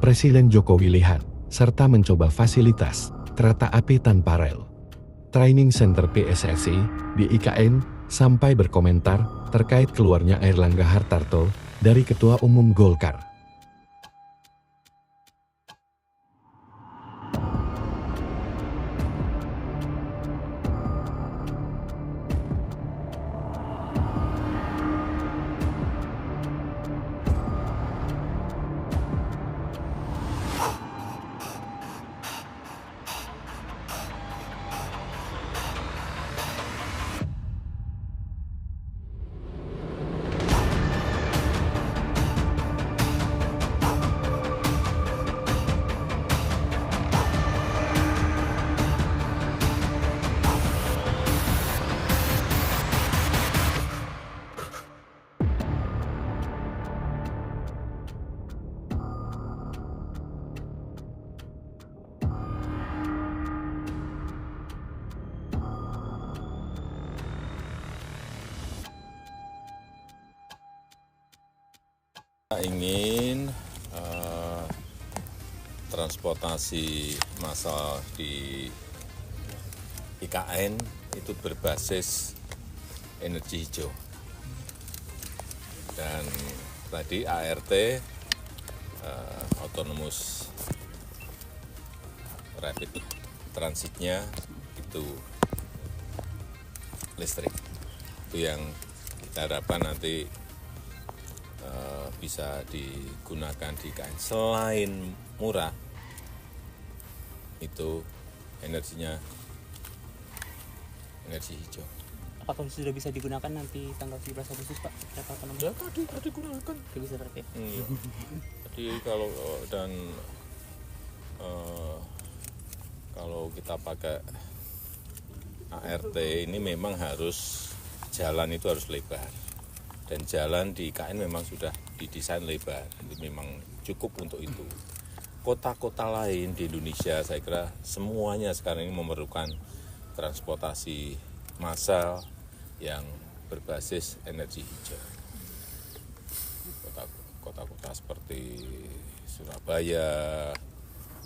Presiden Jokowi lihat, serta mencoba fasilitas kereta api tanpa rel. Training Center PSSI di IKN sampai berkomentar terkait keluarnya Airlangga Hartarto dari Ketua Umum Golkar. Ingin transportasi massal di IKN itu berbasis energi hijau. Dan tadi ART, autonomous rapid transitnya itu listrik. Itu yang kita harapkan nanti bisa digunakan di IKN. Selain murah, itu energinya energi hijau. Apakah sudah bisa digunakan nanti tanggal 17 Agustus, Pak? Kereta ekonomi? Ya tadi gunakan. Sudah bisa berarti. Tadi kalau kalau kita pakai ART ini memang harus jalan itu harus lebar. Dan jalan di IKN memang sudah didesain lebar, itu memang cukup untuk itu. Kota-kota lain di Indonesia saya kira semuanya sekarang ini memerlukan transportasi massal yang berbasis energi hijau. Kota-kota seperti Surabaya,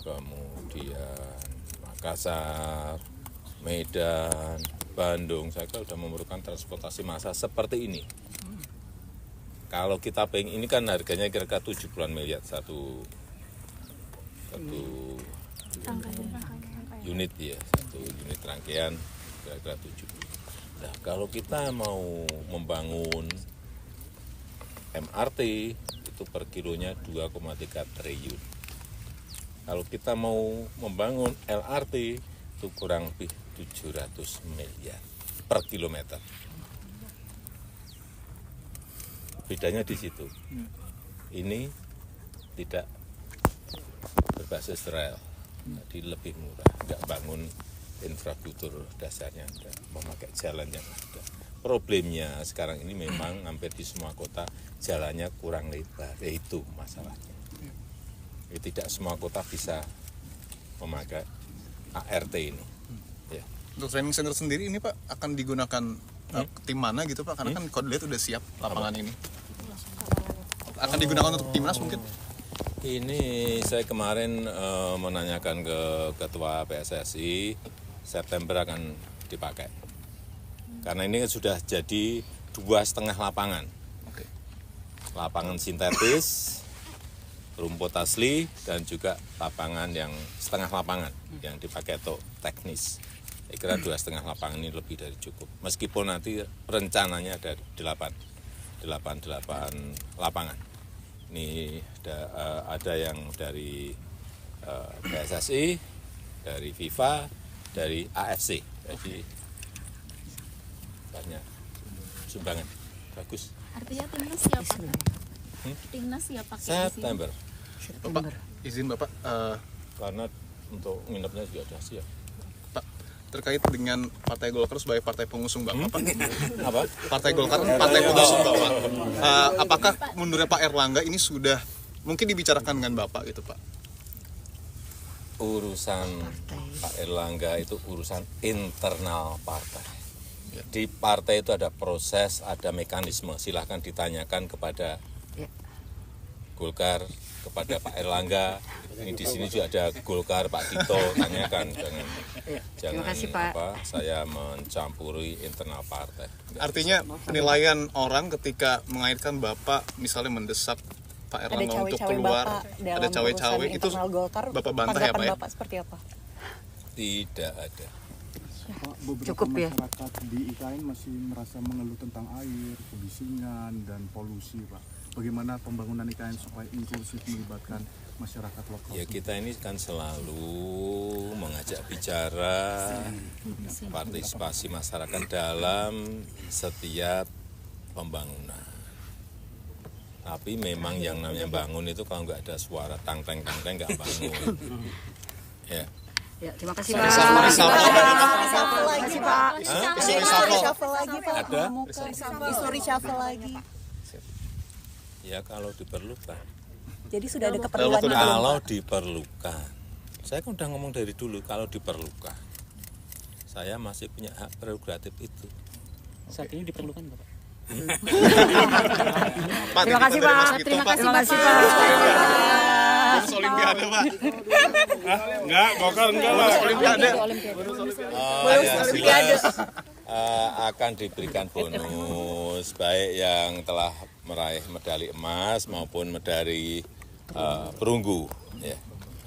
kemudian Makassar, Medan, Bandung, saya kira sudah memerlukan transportasi massal seperti ini. Kalau kita pengen, ini kan harganya kira-kira 70-an miliar satu unit ya, satu unit rangkaian kira-kira 70. Nah, kalau kita mau membangun MRT itu per kilonya 2,3 triliun. Kalau kita mau membangun LRT itu kurang lebih 700 miliar per kilometer. Bedanya di situ. Ini tidak berbasis rel, jadi lebih murah. Nggak bangun infrastruktur dasarnya, nggak memakai jalan yang ada. Problemnya sekarang ini memang hampir di semua kota jalannya kurang lebar, itu masalahnya. Tidak semua kota bisa memakai ART ini. Ya. Untuk training center sendiri ini Pak akan digunakan tim mana gitu Pak? Karena kan Kodim udah siap lapangan ini. Akan digunakan untuk timnas mungkin? Ini saya kemarin menanyakan ke Ketua PSSI, September akan dipakai. Karena ini sudah jadi 2,5 lapangan. Lapangan sintetis, rumput asli, dan juga lapangan yang setengah lapangan yang dipakai untuk teknis. Saya kira 2,5 lapangan ini lebih dari cukup. Meskipun nanti rencananya ada 8 lapangan. Ini ada yang dari PSSI, dari FIFA, dari AFC. Jadi banyak sumbangan. Bagus. Artinya timnas siap pakai? Timnas siap pakai September. Bapak, izin Bapak, Karena untuk nginepnya juga sudah siap. Pak, terkait dengan Partai Golkar sebagai partai pengusung Bapak, Apa? Partai Golkar partai pengusung Bapak, apakah mundurnya Pak Airlangga ini sudah mungkin dibicarakan dengan Bapak gitu Pak? Urusan Pak Airlangga itu urusan internal partai. Di partai itu ada proses, ada mekanisme. Silahkan ditanyakan kepada Golkar kepada Pak Erlangga. Ini di sini juga ada Golkar, Pak Tito, tanyakan, jangan kasih, Pak. saya mencampuri internal partai. Artinya penilaian orang ketika mengaitkan Bapak misalnya mendesak Pak Erlangga untuk keluar, ada cawe-cawe itu Bapak bantah ya Pak ya? Bapak seperti apa? Tidak ada. Pak, beberapa Cukup ya? masyarakat di IKN masih merasa mengeluh tentang air, kebisingan, dan polusi, Pak. Bagaimana pembangunan IKN supaya inklusif melibatkan masyarakat lokal? Ya kita ini kan selalu mengajak bicara partisipasi masyarakat dalam setiap pembangunan. Tapi memang yang namanya bangun itu kalau nggak ada suara tang-teng nggak bangun. Ya. Ya, terima kasih Pak. Reshuffle lagi Pak. Reshuffle lagi Pak. Ada? Isu reshuffle lagi. Ya kalau diperlukan. Jadi sudah ada keperluan. Kalau diperlukan. Saya kan udah ngomong dari dulu kalau diperlukan. Saya masih punya hak prerogatif itu. Saat ini diperlukan Bapak. Terima kasih Pak. Terima kasih Pak. Bonus Olimpiade Pak. Enggak, Golkar enggak lah. Bonus Olimpiade. Jelas akan diberikan bonus baik yang telah meraih medali emas maupun medali perunggu. Ya.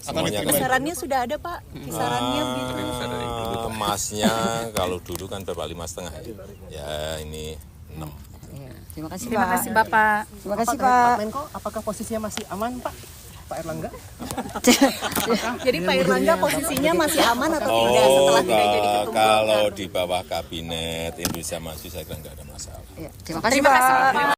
Semuanya kan. Kisarannya sudah ada Pak. Kisarannya gitu. Emasnya kalau dulu kan berapa 5,5 ya ini 6. Terima kasih Bapak. Terima kasih Pak. Menko, apakah posisinya masih aman Pak? Pak Erlangga? Jadi Pak Erlangga posisinya masih aman atau tidak setelah tidak jadi ketua? Kalau di bawah kabinet Indonesia Maju saya kira nggak ada masalah. Terima kasih Pak.